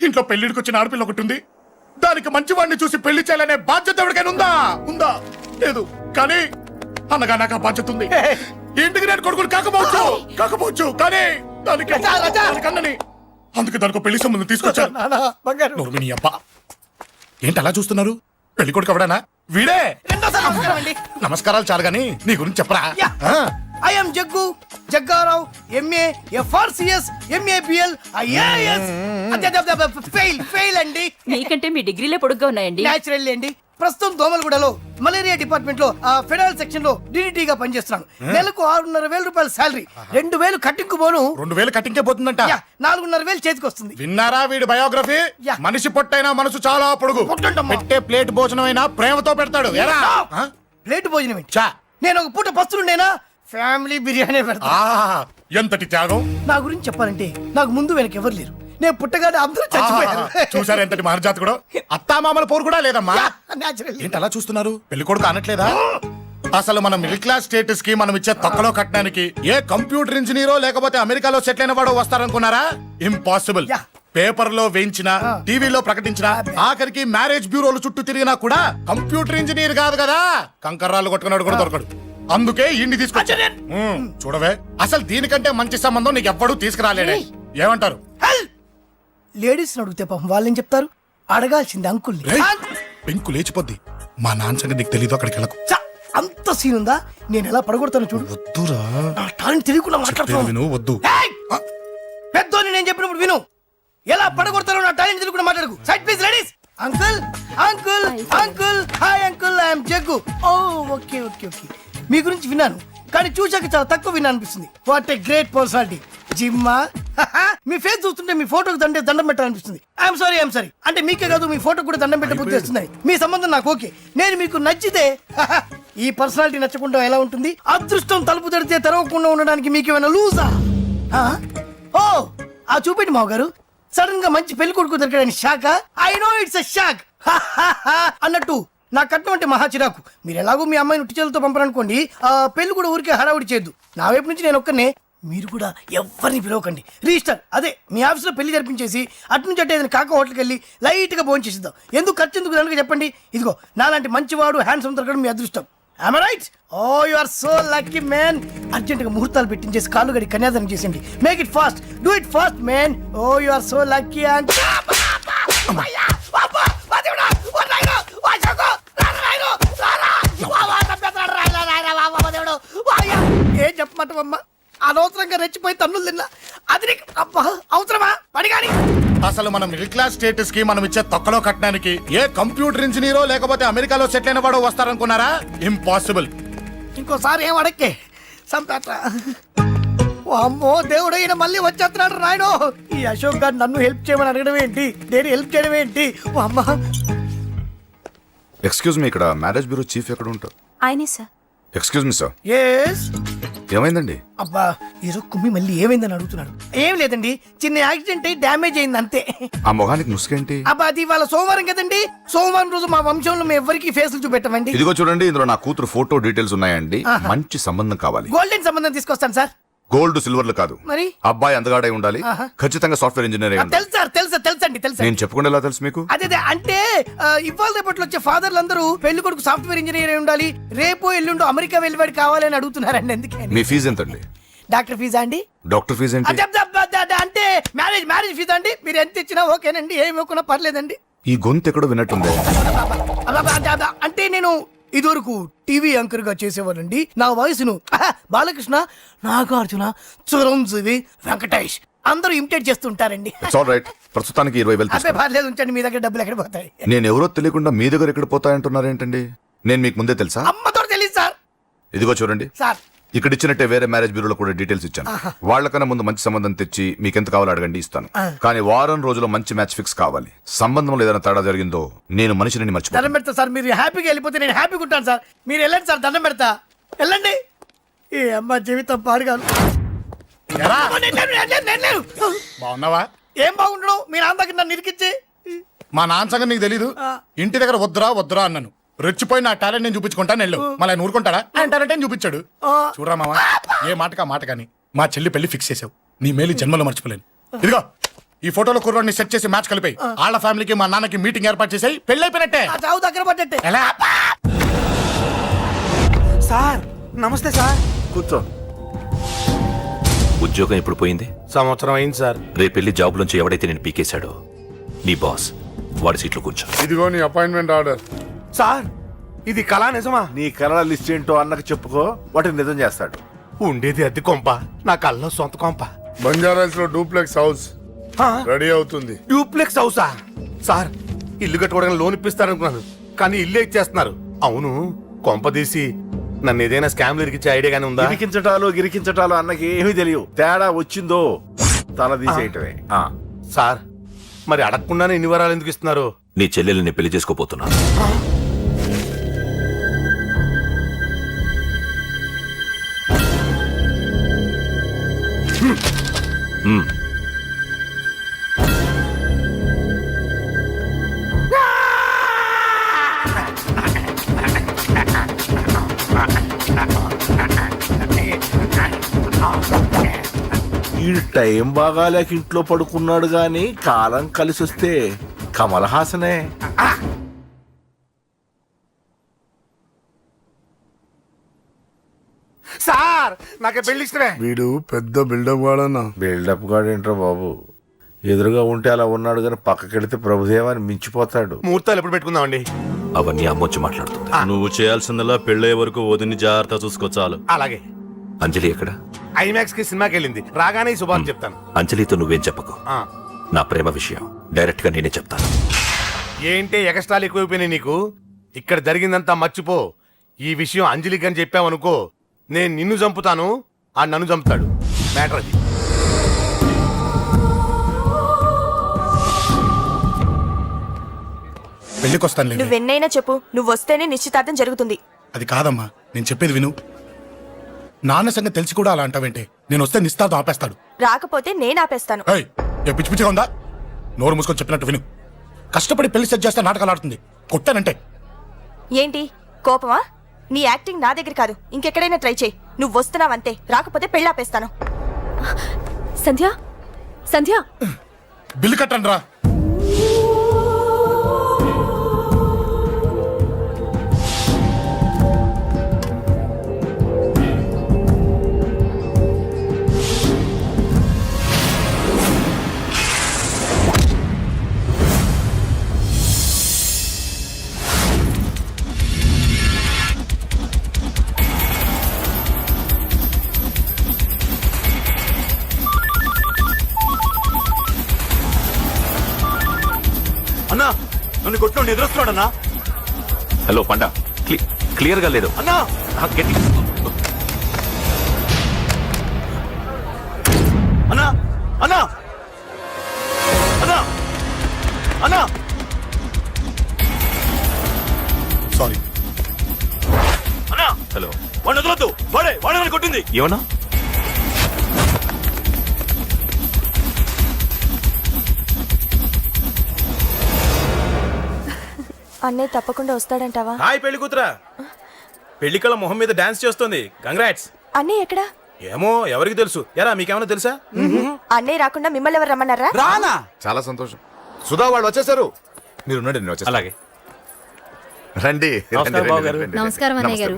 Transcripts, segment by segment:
ఇంట్లో పెళ్లిడికి వచ్చిన ఆడపిల్ల ఒకటి ఉంది. దానికి మంచివాడిని చూసి పెళ్లి చేయాలనే బాధ్యత ఎవరికైనా ఉందా? లేదు. కానీ అన్నగా నాకు ఆ బాధ్యత ఉంది. ఇంటికి నేను కొడుకుని కాకపోవచ్చు కానీ దానికి అన్నని, అందుకే దానికి పెళ్లి సంబంధం తీసుకొచ్చాను. నోరు నీ అబ్బా, ఏంటి అలా చూస్తున్నారు? పెళ్లి కొడుకు ఎవడానా? వీడే. నమస్కారాలు చాలు గాని నీ గురించి చెప్పరా. I am Jaggu, Jaggarao, MA, FRCS, MABL, IAS. Fail అండి. మీకంటే మీ డిగ్రీలే పొడుగ్గా ఉన్నాయండి. న్యాచురల్ అండి. ప్రస్తుతం దోమలగూడలో మలేరియా డిపార్ట్మెంట్ లో ఫెడరల్ సెక్షన్ లో DDT గా పనిచేస్తున్నాను. నెలకు 6,500 రూపాయల శాలరీ, 2,000 కట్టింగ్ పోను. 2,000 కట్టింగే పోతుందంట. 4,500 చేతికి వస్తుంది. విన్నారా వీడి బయోగ్రఫీ? మనిషి పొట్టైనా మనసు చాలా పొడుగు. పెట్టే ప్లేట్ భోజనం అయినా ప్రేమతో పెడతాడు. ప్లేట్ భోజనం ఏంటి? నేను ఒక పూట పస్తులుండేనా ఫ్యామిలీ బిర్యానీ పెడతా. ఎంతటి త్యాగం! నా గురించి చెప్పాలంటే నాకు ముందు వెనక ఎవరు లేరు. నేను పుట్టగానే అందరూ చచ్చిపోయారు. చూసారు ఎంతటి మహర్జాత్ కూడా. అత్తామామల పోరు కూడా లేదమ్మా. ఏంటి అలా చూస్తున్నారు? పెళ్లి కొడుకు అనట్లేదా? అసలు మన మిడిల్ క్లాస్ స్టేటస్ కి మనం ఇచ్చే తొక్కలో కట్టడానికి ఏ కంప్యూటర్ ఇంజనీరో లేకపోతే అమెరికాలో సెటిల్ అయిన వాడు వస్తారనుకున్నారా? ఇంపాసిబుల్. పేపర్ లో వేయించిన, టీవీలో ప్రకటించిన, ఆఖరికి మ్యారేజ్ బ్యూరోలు చుట్టూ తిరిగినా కూడా కంప్యూటర్ ఇంజనీర్ కాదు కదా, కంకర్రాలు కొట్టుకున్నాడు కూడా దొరకడు. అందుకే ఇండి తీసుకొచ్చా. చూడవే, అసలు దీనికంటే మంచి సంబంధం నీకు ఎవ్వడూ తీసుకురాలేడే. ఏమంటారు? లేడీస్ అడిగితే పాపం వాళ్ళేం చెప్తారు? అడగాల్సింది అంకుల్. పెంకు లేచిపోద్ది. మా నాన్న సంగతి నీకు తెలీదు. అక్కడికి వెళ్ళకు. అంత సీన్ ఉందా? నేను ఎలా పడగొడతాను చూడు. వద్దురా, తెలియకుండా మాట్లాడుతున్నాను. వద్దు. పెద్దోని నేను చెప్పినప్పుడు విను. ఎలా పడగొడతారో నా టాలెంట్ తెలియకుండా మాట్లాడకు. Side please ladies. Uncle uncle uncle hi uncle, I'm Jaggu. Oh okay okay okay. మీ గురించి విన్నాను కానీ చూశాక చాలా తక్కువ విన్నా అనిపిస్తుంది. What a great personality. జిమ్మా, మీ ఫేస్ చూస్తుంటే మీ ఫోటోకి దండం పెట్టాలనిపిస్తుంది. I'm sorry. అంటే మీకే కాదు, మీ ఫోటో కూడా దండం పెట్టే బుద్ధి వస్తుంది. మీ సంబంధం నాకు ఓకే. నేను మీకు నచ్చితే ఈ పర్సనాలిటీ నచ్చకుండా ఎలా ఉంటుంది? అదృష్టం తలుపు తెరితే తెరవకుండా ఉండడానికి మీకేమైనా లూజా? ఓ ఆ చూపెట్టి మావ గారు. సడన్ గా మంచి పెళ్లి కొడుకు దొరికాడని shock. I know it's a shock అన్నట్టు నా కట్నం అంటే మహా చిరాకు. మీరు ఎలాగో మీ అమ్మాయిని ఉట్టిచేలతో పంపరనుకోండి, ఆ పెళ్లి కూడా ఊరికే హడావుడి చేయొద్దు. నా వైపు నుంచి నేను ఒక్కనే, మీరు కూడా ఎవరిని పిలవకండి. రిజిస్టర్ అదే మీ ఆఫీస్లో పెళ్లి జరిపించేసి అటు నుంచి అంటే ఏదైనా కాక హోటల్కి వెళ్ళి లైట్గా భోజనం చేసిద్దాం. ఎందుకు ఖర్చు ఎందుకు దానికి చెప్పండి. ఇదిగో నాలాంటి మంచివాడు హ్యాండ్సమ్ దొరకడం మీ అదృష్టం. Am I right? Oh, you are so lucky, man. అర్జెంటుగా ముహూర్తాలు పెట్టించేసి కాళ్ళు గడి కన్యాదానం చేసేయండి. Make it fast. Do it fast, man. Oh, you are so lucky. ఏం చెప్పమంటావమ్మా? అనవసరంగా రెచ్చిపోయి తన్నులు తిన్నా. అది నీకు అవసరమా? పడి కానీ అసలు మన మిడిల్ క్లాస్ స్టేటస్ కి మనం ఇచ్చే తొక్కలో కట్టడానికి ఏ కంప్యూటర్ ఇంజనీరో లేకపోతే అమెరికాలో సెటిల్ అయిన వాడు వస్తారనుకున్నారా? ఇంపాసిబుల్. ఇంకోసారి ఏం అడక్కే సంపేట. అమ్మో దేవుడు, ఈయన మళ్ళీ వచ్చేస్తున్నాడు రాయడు. ఈ అశోక్ గారు నన్ను హెల్ప్ చేయమని అడగడం ఏంటి, నేను హెల్ప్ చేయడం ఏంటి? అమ్మ ఎక్స్క్యూజ్ మీ, ఇక్కడ మ్యారేజ్ బ్యూరో చీఫ్ ఎక్కడ ఉంటారు? ఆయనే sir. Excuse me sir. Yes. ఏమైందండి? అబ్బా ఈరోజు కుమ్మి మళ్ళీ ఏమైందని అడుగుతున్నాడు. ఏం లేదండి, చిన్న యాక్సిడెంట్ అయి డ్యామేజ్ అయింది అంతే. ఆ మొహానికి ముసుకేంటి? అబ్బా అది ఇవాళ సోమవారం కదండి. సోమవారం రోజు మా వంశంలో మేము ఎవరికి ఫేసులు చూపెట్టమండి. ఇదిగో చూడండి, ఇందులో నా కూతురు ఫోటో డీటెయిల్స్ ఉన్నాయండి. మంచి సంబంధం కావాలి. గోల్డెన్ సంబంధం తీసుకొస్తాను సార్. గోల్డ్ సిల్వర్లు కాదు, మరి అబ్బాయి అందగాడై ఉండాలి. ఖచ్చితంగా సాఫ్ట్వేర్ ఇంజనీర్ అయి ఉండాలి. తెలుసండి. నేను చెప్పకుండా ఎలా తెలుసు మీకు? అదే అంటే ఇవాళ రేపట్లో వచ్చే ఫాదర్లు అందరూ పెళ్లి కొడుకు సాఫ్ట్వేర్ ఇంజనీర్ అయి ఉండాలి, రేపు ఎల్లుండో అమెరికా వెళ్ళివాడు కావాలని అడుగుతున్నారండి. ఎందుకని? మీ ఫీజు ఎంతండి? డాక్టర్ ఫీజా అండి? డాక్టర్ ఫీజు ఏంటి? అంటే మ్యారేజ్ ఫీజా అండి. మీరు ఎంత ఇచ్చినా ఓకేనండి, ఏమి ఇవ్వకున్నా పర్లేదండి. ఈ గొంతు ఎక్కడో విన్నట్టుంది. అంటే నేను ఇదివరకు టీవీ యాంకర్ గా చేసేవాడండి. నా వయసును బాలకృష్ణ, నాగార్జున, చిరంజీవి, వెంకటేష్ అందరూ ఇమిటేట్ చేస్తుంటారండి. ప్రస్తుతానికి 20,000. పర్లేదు ఉంచండి, మీ దగ్గర డబ్బులు ఎక్కడ పోతాయి? నేను ఎవరో తెలియకుండా మీ దగ్గర ఎక్కడ పోతాయంటున్నారు ఏంటండి? నేను మీకు ముందే తెలుసా? అమ్మతో తెలియదు సార్. ఇదిగో చూడండి సార్, ఇక్కడ ఇచ్చినట్టే వేరే మ్యారేజ్ బ్యూరోలో కూడా డీటెయిల్స్ ఇచ్చాను. వాళ్ళకన్నా ముందు మంచి సంబంధం తెచ్చి మీకు ఎంత కావాలో అడగండి, ఇస్తాను. కానీ వారం రోజుల్లో మంచి మ్యాచ్ ఫిక్స్ కావాలి. సంబంధంలో ఏదైనా తేడా జరిగిందో నేను మనిషిని మర్చిపోతాను. దండం పెడతా సార్. మీరు హ్యాపీగా వెళ్ళిపోతే నేను హ్యాపీగా ఉంటాను సార్. మీరు వెళ్ళండి సార్, దండం పెడతా. వెళ్ళండి. ఏ అమ్మ జీవితం పాడుగాను. బాగున్నావా? ఏం బాగుండడం? మీ నాన్న దగ్గర నన్ను ఇరికిచ్చి. మా నాన్న సంగతి నీకు తెలీదు. ఇంటి దగ్గర వద్దురా అన్నాను. రెచ్చిపోయి నా టాలెంట్ నేను చూపించుకుంటాను వెళ్ళు. మళ్ళీ ఆయన ఊరుకుంటాడా? ఆయన టాలెంట్ అని చూపించాడు. చూడరా మావా, ఏ మాటకా మాట కానీ మా చెల్లి పెళ్లి ఫిక్స్ చేసావు. నీ మేలు జన్మలో మర్చిపోలేను. ఇదిగో ఈ ఫోటోలో కుర్రాన్ని సెట్ చేసి మ్యాచ్ కలిపాయి వాళ్ళ ఫ్యామిలీకి మా నాన్నకి మీటింగ్ ఏర్పాటు చేసాయి పెళ్లి అయిపోయినట్టే ఆ చావు దగ్గర పడ్డట్టే. ఎలా సార్ నమస్తే సార్. కూర్చో. ఉద్యోగం ఎప్పుడు పోయింది? సంవత్సరం అయింది సార్. రేపెళ్ళి జాబ్ నుంచి ఎవడైతే నేను పీకేశాడో నీ బాస్ వాడి సీట్లో కూర్చో. ఇదిగో నీ అపాయింట్మెంట్ ఆర్డర్. సార్ ఇది కళా నిజమా? నీ కలల లిస్ట్ ఏంటో అన్నకు చెప్పుకో, వాటిని నిజం చేస్తాడు. ఉండేది అద్దె కొంప, నా కళ్ళలో సొంత కొంప. బంజారాస్ లో డూప్లెక్స్ హౌస్ ఆ, రెడీ అవుతుంది. డూప్లెక్స్ హౌసా? సార్ ఇల్లు కట్టుకోవడానికి లోన్ ఇప్పిస్తారనుకున్నాను, కానీ ఇల్లే ఇచ్చేస్తున్నారు. అవును, కొంప తీసి నన్ను ఏదైనా స్కామ్ ఇరికిచ్చే ఐడియా గానీ ఉందా? గిరికించటాలు అన్నకి ఏమీ తెలియవు. తేడా వచ్చిందో తల తీసేయటమే. సార్ మరి అడగకుండానే ఇన్ని వరాలు ఎందుకు ఇస్తున్నారు? నీ చెల్లెల్ని పెళ్లి చేసుకోపోతున్నా. ఈ టైం బాగాలేక ఇంట్లో పడుకున్నాడు గాని కాలం కలిసి వస్తే కమల్ హాసనే. సార్ నాకే పెళ్లి ఇష్టమే. వీడు పెద్ద బిల్డప్ వాడన్నా. బిల్డప్ గాడేంట్రా బాబు, ఎదురుగా ఉంటే అలా ఉన్నాడు గాని పక్కకెడితే ప్రభుదేవాన్ని మించిపోతాడు. ముహూర్తాలు ఎప్పుడు పెట్టుకుందామండి? అవన్నీ అమ్మొచ్చి మాట్లాడుతుంది. నువ్వు చేయాల్సిందల్లా పెళ్ళయ్యే వరకు వదిని జాగ్రత్త చూసుకో చాలు. అలాగే. అంజలి ఎక్కడ? ఐమాక్స్ కి సినిమాకి వెళ్ళింది, రాగానే ఈ శుభాన్ని చెప్తాను. అంజలితో నువ్వేం చెప్పకు. ఆ. నా ప్రేమ విషయం డైరెక్ట్ గా నేనే చెప్తాను. ఏంటి ఎగస్ట్రాలు ఎక్కువైపోయినాయి నీకు? ఇక్కడ జరిగిందంతా మర్చిపో. ఈ విషయం అంజలికి అని చెప్పావనుకో, నేను నిన్ను చంపుతాను, ఆ నన్ను చంపుతాడు. మ్యాటర్ అది. పెళ్లికొస్తాను. నువ్వెన్నైనా చెప్పు, నువ్వు వస్తేనే నిశ్చితార్థం జరుగుతుంది. అది కాదమ్మా, నేను చెప్పేది విను. నాన్న సంగతి తెలిసి కూడా అలా అంటావేంటే? నేను వస్తే నిస్తార్థం ఆపేస్తాడు. రాకపోతే నేను ఆపేస్తాను. ఏయ్, ఏ పిచ్చి పిచ్చిగా ఉందా? నోరు మూసుకొని చెప్పినట్టు విను. కష్టపడి పెళ్లి సెట్ చేస్తే నాటకాలు ఆడుతుంది. కొట్టానంటే ఏంటి కోపమా? నీ యాక్టింగ్ నా దగ్గర కాదు, ఇంకెక్కడైనా ట్రై చేయి. నువ్వు వస్తున్నావంతే, రాకపోతే పెళ్ళి ఆపేస్తాను. సంధ్య సంధ్య బిల్లు కట్టండి రా. అన్నా నన్ను కొట్టిన ఎదురొస్తున్నాడన్నా. హలో పండా, క్లియర్ గా లేదు అన్నా గట్టి. అన్నా అన్నా అన్నా అన్నా సారీ. అన్నా హలో, వాడిని వదలొద్దు. వాడే నన్ను కొట్టింది. ఏమన్నా? అన్నయ్య తప్పకుండా వస్తాడంటావా? హాయ్ పెళ్లి కూతురా. పెళ్లి కళ మొహం మీద డాన్స్ చేస్తుంది. కంగ్రాట్స్. అన్నయ్య ఎక్కడా? ఏమో ఎవరికి తెలుసు. ఎరా మీకేమైనా తెలుసా? అన్నయ్య రాకుండా మిమ్మల్ని ఎవరు రమ్మన్నారా? రానా? చాలా సంతోషం. సుధా వాళ్ళు వచ్చేసారు. మీరు ఉండండి, నేను వచ్చేస్తాను. అలాగే. రండి. నమస్కారం బాబు గారు. నమస్కారం అన్నయ్య గారు.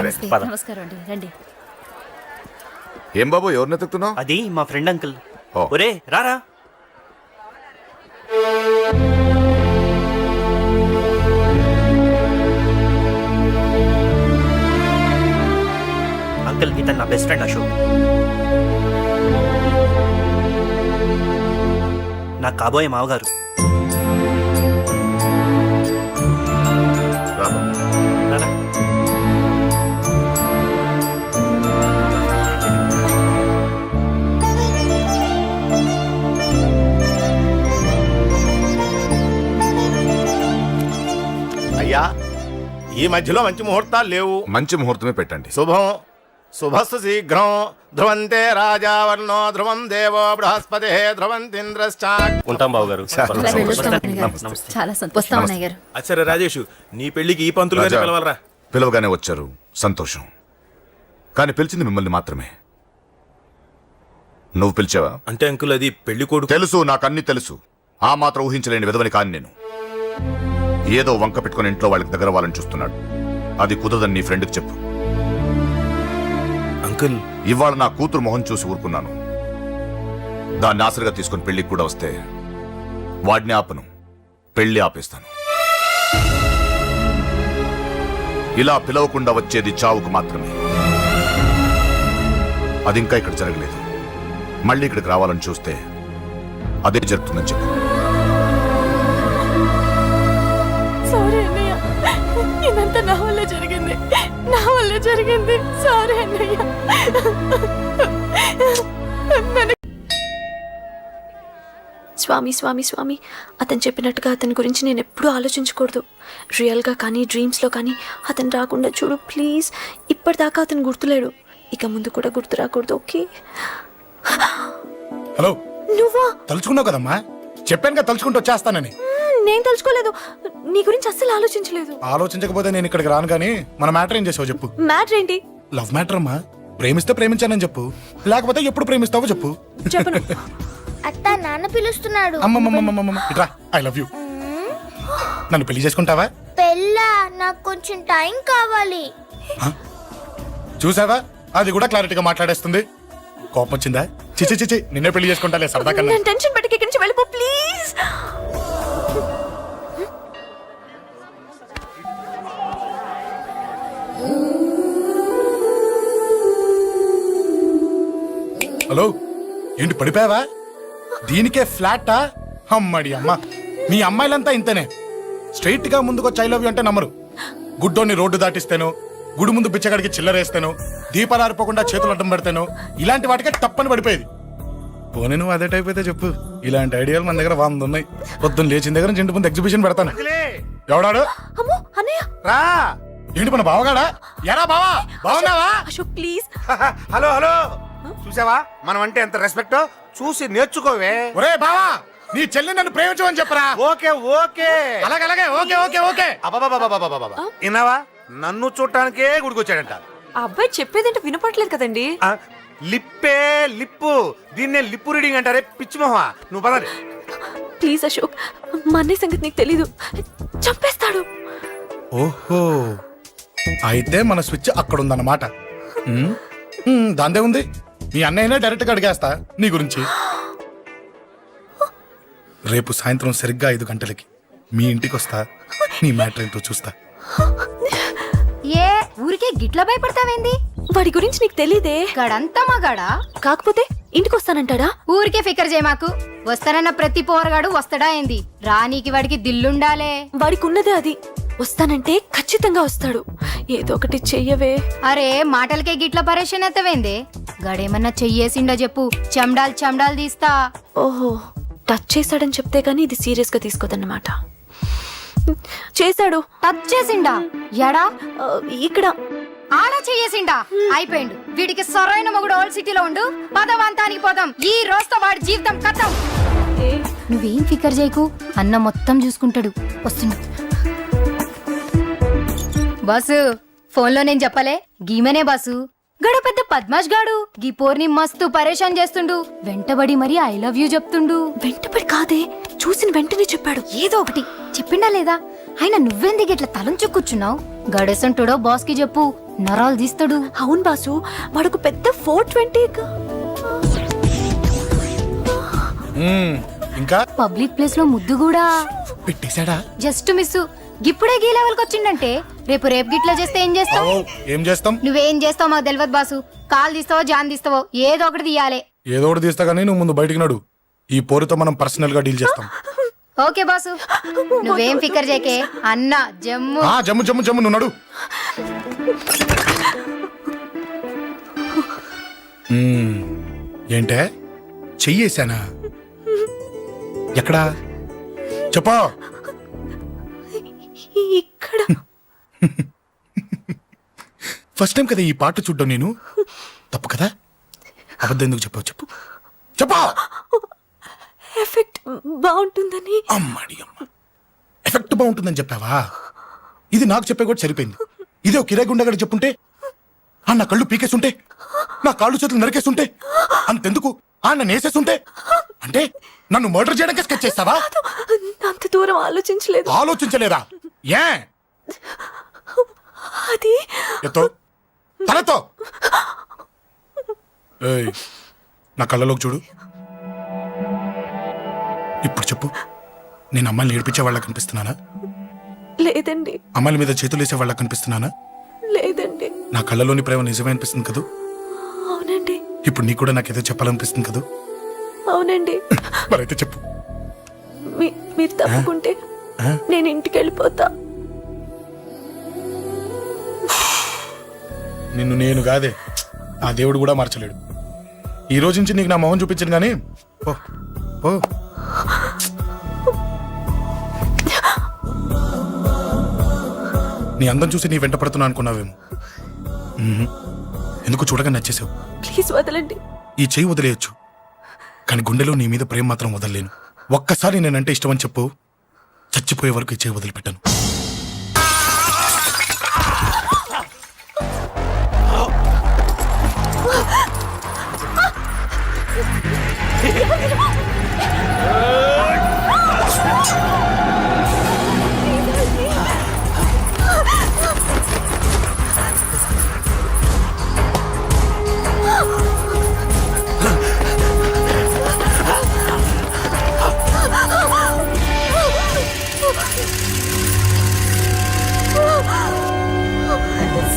నమస్తే, రండి. నమస్కారం అండి, రండి. ఏం బాబు, ఎవరిని ఎత్తుకుతున్నావు? అది మా ఫ్రెండ్ అంకుల్. ఓ. ఒరే రారా. అంకుల్ ఇతను నా బెస్ట్ ఫ్రెండ్ అశోక్. నా కాబోయే మావగారు. రా బాబు. రారా. అయ్యా, ఈ మధ్యలో మంచి ముహూర్తాలు లేవు. మంచి ముహూర్తమే పెట్టండి. శుభం శుభస్సు శీఘ్రం. ధ్రువంతే రాజావర్ణో ధ్రువం దేవో బృహస్పతి ధ్రువంతింద్రశ్చా. ఉంటాం బాబు గారు. చాలా సంతోషం అన్నయ్య గారు. అచ్చరే రాజేష్, నీ పెళ్లికి ఈ పంతులు గారిని రాజా, పిలవాలరా. పిలవగానే వచ్చారు, సంతోషం. కానీ పిలిచింది మిమ్మల్ని మాత్రమే. నువ్వు పిలిచావా? అంటే అంకుల్ అది పెళ్లి కొడుకు. తెలుసు, నాకన్నీ తెలుసు. ఆ మాత్రం ఊహించలేని విధవని కాని నేను. ఏదో వంక పెట్టుకుని ఇంట్లో వాళ్ళకి దగ్గర వాళ్ళని చూస్తున్నాడు. అది కుదరదని నీ ఫ్రెండ్కి చెప్పు. అంకుల్ ఇవాళ నా కూతురు మొహం చూసి ఊరుకున్నాను. దాన్ని ఆసరిగా తీసుకుని పెళ్లికి కూడా వస్తే వాడిని ఆపను, పెళ్లి ఆపేస్తాను. ఇలా పిలవకుండా వచ్చేది చావుకు మాత్రమే. అది ఇంకా ఇక్కడ జరగలేదు. మళ్ళీ ఇక్కడికి రావాలని చూస్తే అదే జరుగుతుందని చెప్పు. సారీ అన్నయ్య, ఇదంతా నా వల్ల జరిగింది. సారీ అన్నయ్య. స్వామి అతను చెప్పినట్టుగా అతని గురించి నేను ఎప్పుడూ ఆలోచించకూడదు. రియల్గా కానీ డ్రీమ్స్లో కానీ అతను రాకుండా చూడు ప్లీజ్. ఇప్పటిదాకా అతను గుర్తులేడు, ఇక ముందు కూడా గుర్తు రాకూడదు. ఓకే? హలో, నువ్వా? తలుచుకున్నావు కదమ్మా, చెప్పాను కదా తలుచుకుంటూ వచ్చేస్తానని. నేను తలుచుకోలేదు, నీ గురించి అస్సలు ఆలోచించలేదు. ఆలోచించకపోతే నేను ఇక్కడికి రాను. కానీ మన మ్యాటర్ ఏం చేసావు చెప్పు. మ్యాటర్ ఏంటి? లవ్ మ్యాటర్ అమ్మా. ప్రేమిస్తే ప్రేమించానని చెప్పు, లేకపోతే ఎప్పుడు ప్రేమిస్తావో చెప్పు. చెప్పను. అత్త, నాన్న పిలుస్తున్నాడు. అమ్మమ్మమ్మమ్మమ్మ ఇట్రా, ఐ లవ్ యూ. నన్ను పెళ్లి చేసుకుంటావా? పెళ్ళా? నాకు కొంచెం టైం కావాలి. చూసావా, అది కూడా క్లారిటీగా మాట్లాడేస్తుంది. కోపం వచ్చిందా? చిచి నిన్నే పెళ్లి చేసుకుంటాలే సరదా కన్నా. నేను టెన్షన్ పెట్టి ఇక్కడి నుంచి వెళ్ళిపో ప్లీజ్. హలో, ఏంటి పడిపోయావా? దీనికే ఫ్లాటా? అమ్మడి అమ్మ, మీ అమ్మాయిలంతా ఇంతనే. స్ట్రైట్ గా ముందుకొచ్చి ఐ లవ్ యూ అంటే నమ్మరు. గుడ్డోని రోడ్డు దాటిస్తాను, గుడి ముందు బిచ్చగాడికి చిల్లరేస్తాను, దీపాలు ఆరిపోకుండా చేతులు అడ్డం పెడతాను, ఇలాంటి వాటికే తప్పని పడిపోయేది. పోనీ నువ్వు అదే టైప్ అయితే చెప్పు. ఇలాంటి ఐడియాలు మన దగ్గర 100 ఉన్నాయి. పొద్దున్న లేచిన దగ్గర నుంచి ఇంటి ముందు ఎగ్జిబిషన్ పెడతాను. ఎవడాడు? అమ్మో అన్నయ్య. రా. ఏంటి మన బావగాడా? ఎరా బావా, బావున్నావా? అశోక్ ప్లీజ్. హలో హలో, చూసావా మనం అంటే ఎంత రెస్పెక్ట్? చూసి నేర్చుకోవే. ఒరే బావా, నీ చెల్లి నన్ను ప్రేమించమని చెప్పరా. ఓకే ఓకే, అలాగే ఓకే. అబాబాబాబాబాబాబా, విన్నావా? నన్ను చూడటానికే గుడికొచ్చాడంట. ఆ అబ్బాయి చెప్పేదంటే వినపడలేదు కదండి. ఆ, లిప్పే లిప్పు, దీన్నే లిప్పు రీడింగ్ అంటారే పిచ్చి మొహ. నువ్వు పదండి. ప్లీజ్ అశోక్, మా అన్నయ్య సంగతి నీకు తెలీదు, చంపేస్తాడు. ఓహో, అయితే మన స్విచ్ అక్కడ ఉందన్నమాట. దాందే ఉంది. మీ అన్నయ్యనే డైరెక్ట్ గా అడిగేస్తా నీ గురించి. రేపు సాయంత్రం సరిగ్గా 5 గంటలకి మీ ఇంటికి వస్తా. నీ మ్యాటర్ ఏంటో చూస్తా. ఏ ఊరికే గిట్ల భయపడతావేంది? వాడి గురించి నీకు తెలీదే. గడంతా మగాడా? కాకపోతే ఇంటికి వస్తానంటాడా? ఊరికే ఫికర్ చేయ మాకు. వస్తానన్న ప్రతి పోరగాడు వస్తాడా ఏంది? రానీకి వాడికి దిల్లుండాలే. వాడికి ఉన్నదే అది. వస్తానంటే ఖచ్చితంగా వస్తాడు. ఏదో ఒకటి చెయ్యవే. అరే మాటలకే గిట్ల పరేషన్ ఎత్తవేంది? గడేమన్నా చెయ్యేసిండో చెప్పు, చెమ్డాల్ తీస్తా. ఓహో, టచ్ చేశాడని చెప్తే గానీ ఇది సీరియస్ గా తీసుకోదన్నమాట. చేశాడు. టచ్ చేసిండా? ఎడా? ఇక్కడ. ఆడ చెయ్యేసిండా? అయిపోయిండు. వీడికి సరైన మొగుడు ఓల్డ్ సిటీలో ఉండు. పదవంతానికి పోదాం. ఈ రోజుతో వాడి జీవితం కథం. నువ్వేం ఫికర్ చేయకు, అన్న మొత్తం చూసుకుంటాడు. వస్తుండు. బాసు, ఫోన్లో నేను చెప్పలే, గీమనే బాసు. గడు పెద్ద పద్మాష్ గాడు. గీ పోర్ని మస్తు పరేషాన్ చేస్తుండు. వెంటబడి మరి ఐ లవ్ యూ చెప్తుండు. వెంటపడి కాదే, చూసిన వెంటనే చెప్పాడు. ఏదో ఒకటి చెప్పిండా లేదా? ఆయన నువ్వెందుకు ఇట్లా తలంచు కూర్చున్నావు? గడేసంటుడో బాస్ కి చెప్పు, నరాలు తీస్తాడు. అవును బాసు, వాడుకు పెద్ద 420. ఇంకా పబ్లిక్ ప్లేస్ లో ముద్దు కూడా పెట్టేశాడా? Just miss. గిప్పుడే గీ లెవెల్కి వచ్చిండంటే రేపు గిట్లా చేస్తే ఏం చేస్తావు? ఏం చేస్తాం? నువ్వేం చేస్తావు మాకు తెలియదు బాసు. కాల్ తీస్తావో జాన్ తీస్తావో ఏదో ఒకటి తీయాలి. ఏదో ఒకటి తీస్తా గానీ నువ్వు ముందు బయటికి నడు. ఈ పోరుతో మనం పర్సనల్ గా డీల్ చేస్తాం. ఓకే బాసు, నువ్వేం ఫికర్ చేకే. అన్న జమ్ము. జమ్ము నువ్వు నడు. ఏంటే చెయ్యేశానా? ఎక్కడా చెప్పా? ఇక్కడ. ఫస్ట్ టైం కదా ఈ పాట చూడ్డం నేను. తప్పు కదా? అబద్ధం ఎందుకు చెప్పావు చెప్పు. చెప్పా. ఎఫెక్ట్ బాగుంటుందని. అమ్మాడి అమ్మ, ఎఫెక్ట్ బాగుంటుందని చెప్పావా? ఇది నాకు చెప్పే కూడా సరిపోయింది. ఇదే కిరాయి గుండెగాడు చెప్పుంటే, నా కళ్ళు పీకేస్తుంటే, నా కాళ్ళు చేతులు నరికేస్తుంటే, అంతెందుకు నన్ను వేసేస్తుంటే అంటే నన్ను మర్డర్ చేయడానికి స్కెచ్ చేస్తావా? అంత దూరం ఆలోచించలేదు. ఆలోచించలేదా? ఏ అది ఎత్తో తలతో ఏయ్, నా కళ్ళలోకి చూడు. ఇప్పుడు చెప్పు, నేను అమ్మాయిని ఏడిపించే వాళ్ళ కనిపిస్తున్నానా? లేదండి. అమ్మాయిల మీద చేతులు వేసే వాళ్ళ కనిపిస్తున్నానా? లేదండి. నా కళ్ళలోని ప్రేమ నిజమే అనిపిస్తుంది కదూ? అవునండి. ఇప్పుడు నీకు కూడా నాకేదో చెప్పాలనిపిస్తుంది కదూ? అవునండి. మరైతే చెప్పు. మీరు తప్పుకుంటే నేను ఇంటికి వెళ్ళిపోతా. నిన్ను నేను కాదే, ఆ దేవుడు కూడా మార్చలేడు. ఈ రోజు నుంచి నీకు నా మొహం చూపించను కానీ ఓ ఓ నీ అందం చూసి నీ వెంట పడుతున్నా అనుకున్నావేమో. ఎందుకు చూడగా నచ్చేసావు. ప్లీజ్ వదలండి. ఈ చెయ్యి వదిలేయచ్చు, కానీ గుండెలో నీ మీద ప్రేమ మాత్రం వదలలేను. ఒక్కసారి నేనంటే ఇష్టం అని చెప్పు, చచ్చిపోయే వరకు ఈ చెయ్యి వదిలిపెట్టాను.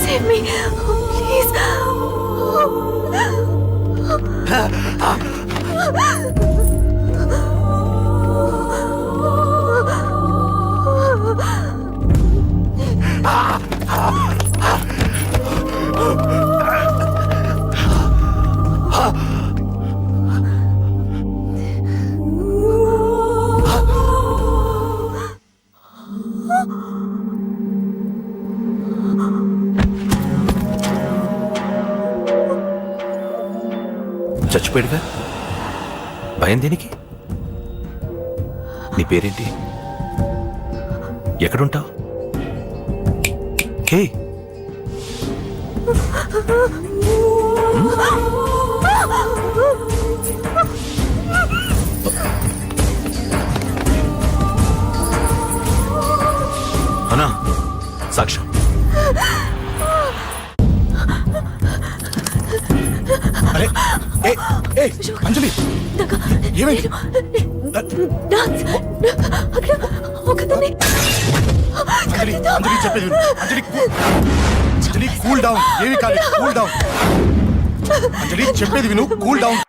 Save me, please. చచ్చిపోయాడుగా, భయం దేనికి? నీ పేరేంటి? ఎక్కడుంటావు? హే, అన్నా, సాక్ష్యం. అరే ఏ ఏ అంజలి, ఏమైంది? అక్కడ ఒకదాన్ని అంజలి అంజలి చెప్పేది విను. అంజలి అంజలి కూల్ డౌన్. ఏమి కాలేదు, కూల్ డౌన్. అంజలి చెప్పేది విను, కూల్ డౌన్.